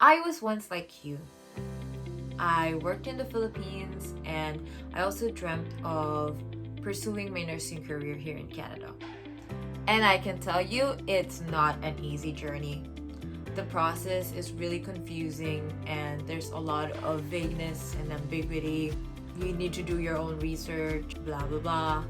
I was once like you. I worked in the Philippines and I also dreamt of pursuing my nursing career here in Canada. And I can tell you, it's not an easy journey. The process is really confusing and there's a lot of vagueness and ambiguity. You need to do your own research, blah blah blah.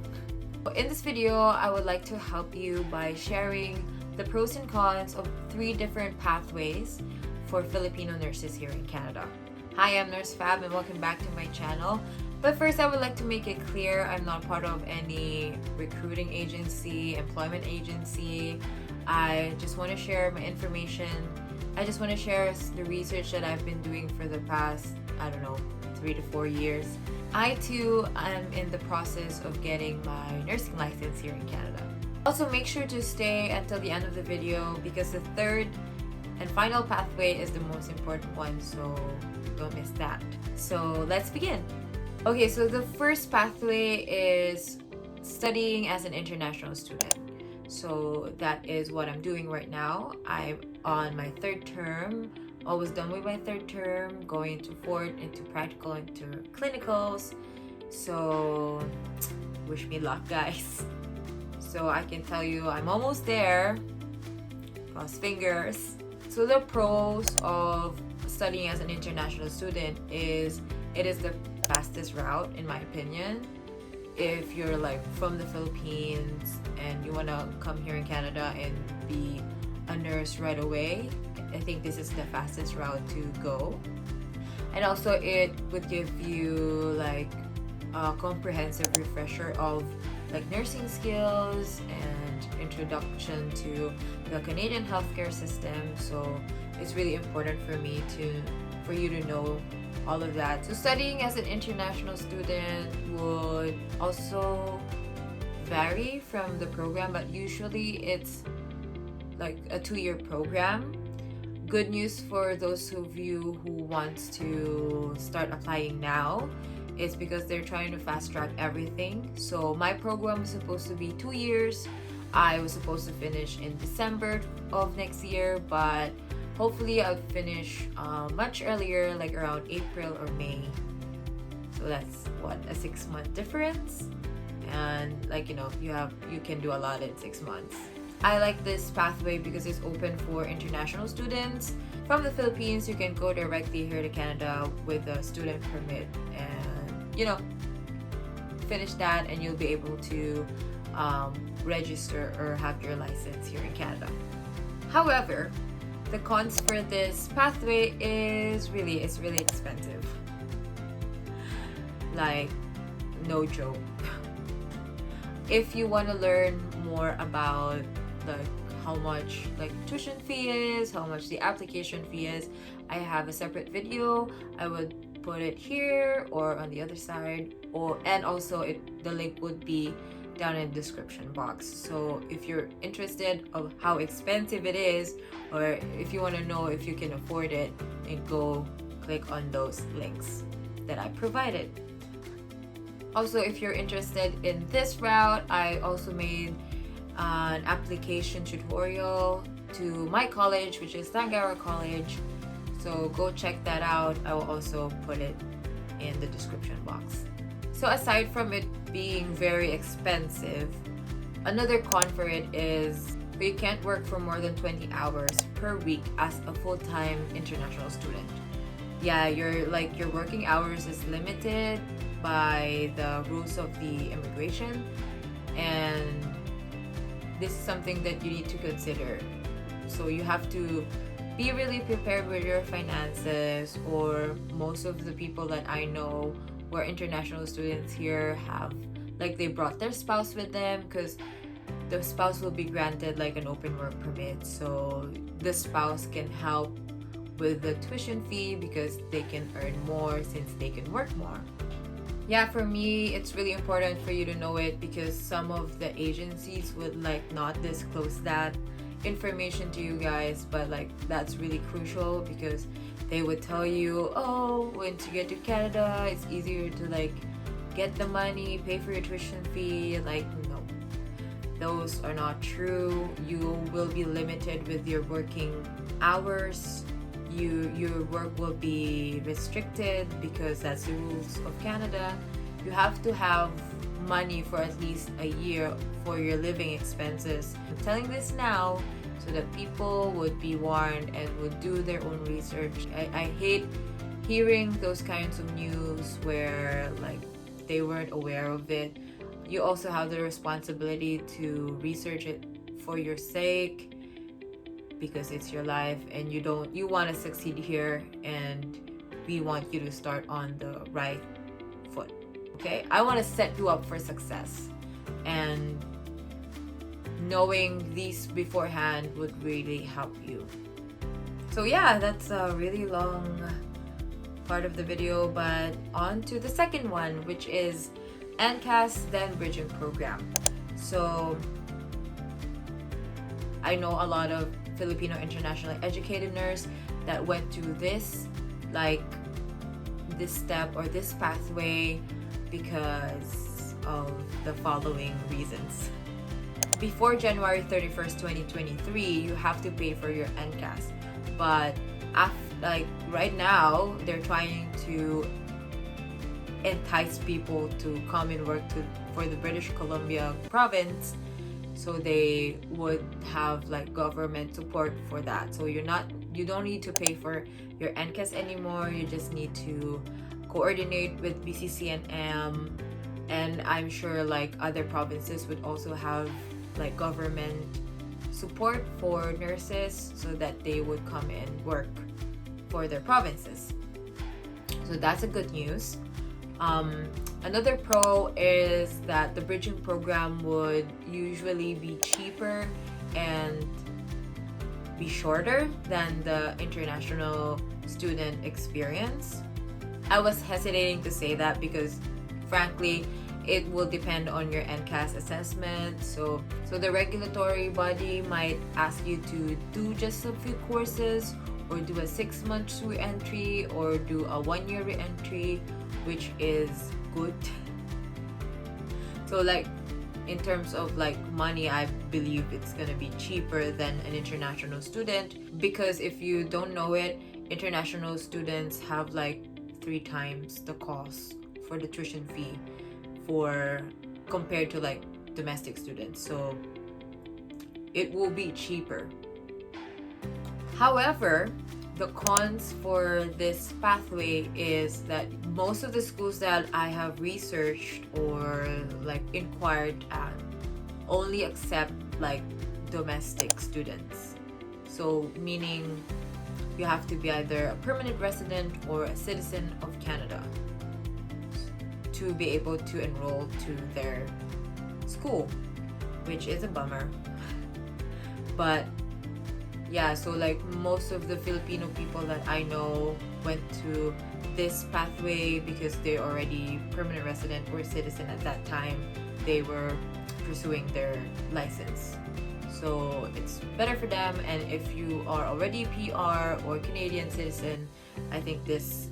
In this video, I would like to help you by sharing the pros and cons of 3 different pathways for Filipino nurses here in Canada. Hi, I'm Nurse Fabb and welcome back to my channel. But first, I would like to make it clear I'm not part of any recruiting agency, employment agency. I just want to share my information. I just want to share the research that I've been doing for the past, 3 to 4 years. I too am in the process of getting my nursing license here in Canada. Also, make sure to stay until the end of the video because the third and final pathway is the most important one, so don't miss that. So let's begin. Okay, so the first pathway is studying as an international student. So that is what I'm doing right now. I'm on my 3rd term, almost done with my 3rd term, going into 4th, into practical, into clinicals. So wish me luck, guys. So I can tell you I'm almost there. Cross fingers. So the pros of studying as an international student is it is the fastest route in my opinion. If you're like from the Philippines and you want to come here in Canada and be a nurse right away, I think this is the fastest route to go. And also it would give you like a comprehensive refresher of like nursing skills and introduction to the Canadian healthcare system. So it's really important for you to know all of that. So studying as an international student would also vary from the program, but usually it's like a 2-year program. Good news for those of you who wants to start applying now is because they're trying to fast track everything. So my program was supposed to be 2 years. I was supposed to finish in December of next year, but hopefully I'll finish much earlier, like around April or May. So that's what, a 6-month difference, and you can do a lot in 6 months. I like this pathway because it's open for international students. From the Philippines, you can go directly here to Canada with a student permit and finish that and you'll be able to register or have your license here in Canada. However, the cons for this pathway is really expensive. Like, no joke. If you want to learn more about like how much like tuition fee is, how much the application fee is, I have a separate video. I would put it here or on the other side, and also the link would be down in the description box. So if you're interested of how expensive it is, or if you want to know if you can afford it, then go click on those links that I provided. Also, if you're interested in this route, I also made an application tutorial to my college, which is Tangara College. So go check that out. I will also put it in the description box. So aside from it being very expensive, another con for it is you can't work for more than 20 hours per week as a full-time international student. Yeah, your working hours is limited by the rules of the immigration, and this is something that you need to consider. So you have to be really prepared with your finances, or most of the people that I know where international students here have, like, they brought their spouse with them because the spouse will be granted like an open work permit, so the spouse can help with the tuition fee because they can earn more since they can work more. Yeah, for me, it's really important for you to know it because some of the agencies would like not disclose that information to you guys, but like that's really crucial because they would tell you, oh, once you get to Canada, it's easier to like get the money, pay for your tuition fee. Like, no, those are not true. You will be limited with your working hours your work will be restricted because that's the rules of Canada. You have to have money for at least a year for your living expenses. I'm telling this now so that people would be warned and would do their own research. I hate hearing those kinds of news where like they weren't aware of it. You also have the responsibility to research it for your sake, because it's your life and you want to succeed here, and we want you to start on the right foot. Okay, I want to set you up for success, and knowing these beforehand would really help you. So yeah, that's a really long part of the video, but on to the second one, which is NCAS then bridging program. So I know a lot of Filipino internationally educated nurse that went through this step or this pathway because of the following reasons. Before January 31st, 2023, you have to pay for your NCAS. But right now, they're trying to entice people to come and work for the British Columbia province, so they would have like government support for that. So you don't need to pay for your NCAS anymore. You just need to coordinate with BCCNM, and I'm sure like other provinces would also have like government support for nurses so that they would come and work for their provinces. So that's a good news. Another pro is that the bridging program would usually be cheaper and be shorter than the international student experience. I was hesitating to say that because frankly it will depend on your NCAS assessment. So the regulatory body might ask you to do just a few courses, or do a 6-month re-entry, or do a 1-year re-entry, which is good. So like in terms of like money, I believe it's gonna be cheaper than an international student, because if you don't know it, international students have like 3 times the cost for the tuition fee compared to like domestic students. So it will be cheaper. However, the cons for this pathway is that most of the schools that I have researched or like inquired at only accept like domestic students. So meaning you have to be either a permanent resident or a citizen of Canada to be able to enroll to their school, which is a bummer. But yeah, so like most of the Filipino people that I know went to this pathway because they're already permanent resident or citizen at that time. They were pursuing their license. So it's better for them, and if you are already PR or Canadian citizen, I think this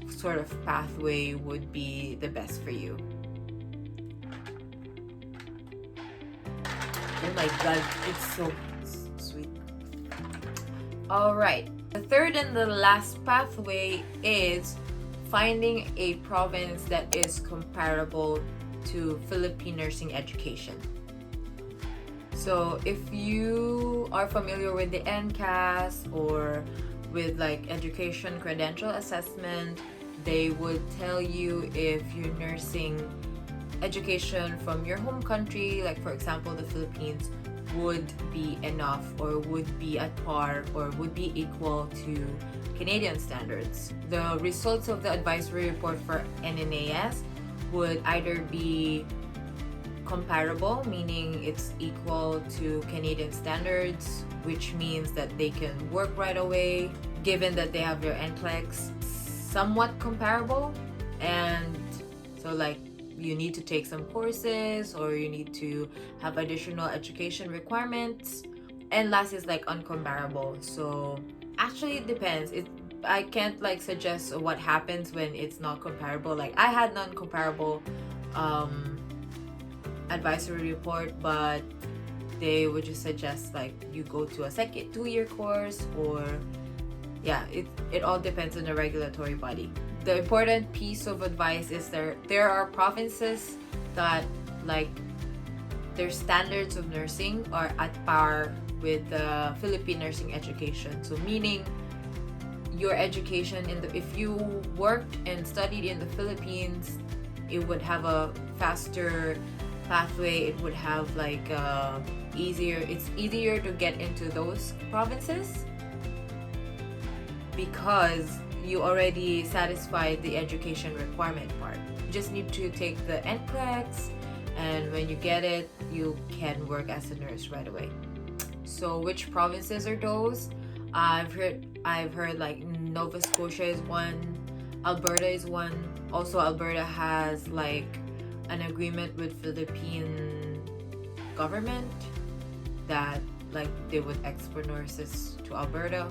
sort of pathway would be the best for you. Oh my god, it's so sweet. Alright, the third and the last pathway is finding a province that is comparable to Philippine nursing education. So if you are familiar with the NCAS or with like education credential assessment, they would tell you if your nursing education from your home country, like for example the Philippines, would be enough or would be at par or would be equal to Canadian standards. The results of the advisory report for NNAS would either be comparable, meaning it's equal to Canadian standards, which means that they can work right away given that they have their NCLEX, somewhat comparable, and so like you need to take some courses or you need to have additional education requirements, and last is like uncomparable. So actually it depends. I can't like suggest what happens when it's not comparable. Like I had non-comparable advisory report, but they would just suggest like you go to a second 2-year course, or yeah, it all depends on the regulatory body. The important piece of advice is there are provinces that like their standards of nursing are at par with the Philippine nursing education. So meaning your education if you worked and studied in the Philippines, it would have a faster pathway. It would have like it's easier to get into those provinces because you already satisfied the education requirement part. You just need to take the NCLEX, and when you get it, you can work as a nurse right away. So which provinces are those? I've heard like Nova Scotia is one, Alberta is one. Also, Alberta has like an agreement with Philippine government that like they would export nurses to Alberta.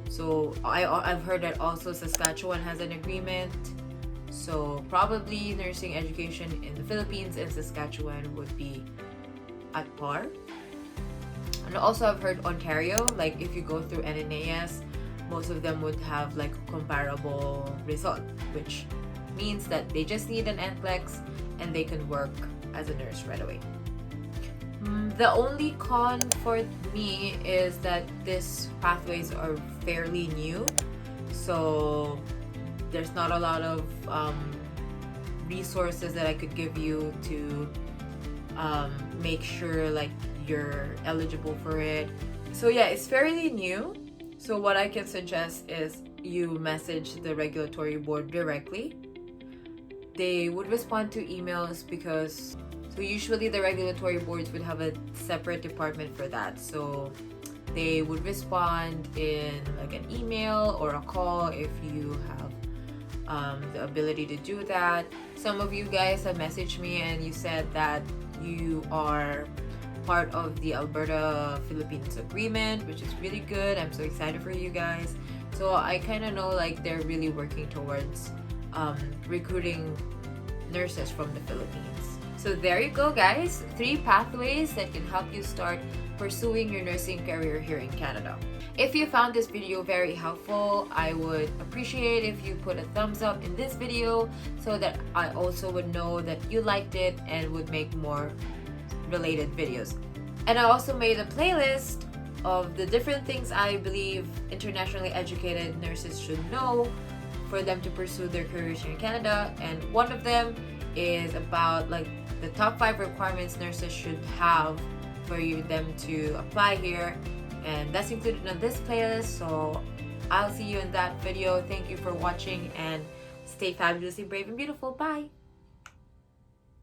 So I've heard that also Saskatchewan has an agreement. So probably nursing education in the Philippines and Saskatchewan would be at par. And also I've heard Ontario, like if you go through NNAS, most of them would have like a comparable result, which means that they just need an NCLEX and they can work as a nurse right away. The only con for me is that these pathways are fairly new, so there's not a lot of resources that I could give you to make sure like you're eligible for it. So yeah, it's fairly new. So what I can suggest is you message the regulatory board directly. They would respond to emails because so usually the regulatory boards would have a separate department for that. So they would respond in like an email or a call if you have the ability to do that. Some of you guys have messaged me and you said that you are part of the Alberta Philippines agreement, which is really good. I'm so excited for you guys. So I kind of know like they're really working towards recruiting nurses from the Philippines. So there you go, guys. 3 pathways that can help you start pursuing your nursing career here in Canada. If you found this video very helpful, I would appreciate if you put a thumbs up in this video so that I also would know that you liked it and would make more related videos. And I also made a playlist of the different things I believe internationally educated nurses should know for them to pursue their careers here in Canada. And one of them is about like the top 5 requirements nurses should have for them to apply here, and that's included in this playlist. So I'll see you in that video. Thank you for watching and stay fabulously brave and beautiful. Bye.